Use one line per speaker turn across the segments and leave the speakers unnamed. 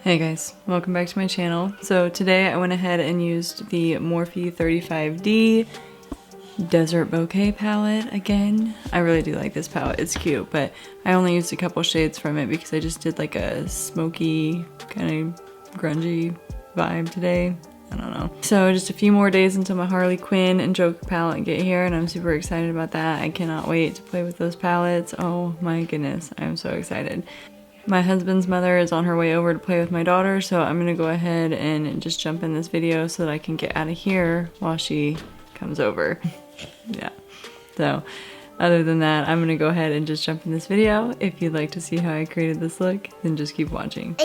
Hey guys, welcome back to my channel. So today I went ahead and used the Morphe 35D Desert Bouquet palette again. I really do like this palette, it's cute, but I only used a couple shades from it because I just did like a smoky, kind of grungy vibe today. I don't know. So just a few more days until my Harley Quinn and Joker palette get here, and I'm super excited about that. I cannot wait to play with those palettes. Oh my goodness, I'm so excited. My husband's mother is on her way over to play with my daughter, so I'm gonna go ahead and just jump in this video so that I can get out of here while she comes over. Yeah. So other than that, I'm gonna go ahead and just jump in this video. If you'd like to see how I created this look, then just keep watching.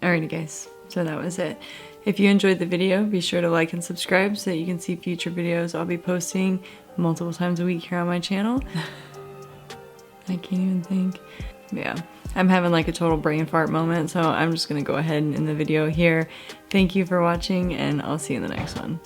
Alrighty guys, so that was it. If you enjoyed the video, be sure to like and subscribe so that you can see future videos I'll be posting multiple times a week here on my channel. I can't even think. Yeah, I'm having like a total brain fart moment, so I'm just gonna go ahead and end the video here. Thank you for watching, and I'll see you in the next one.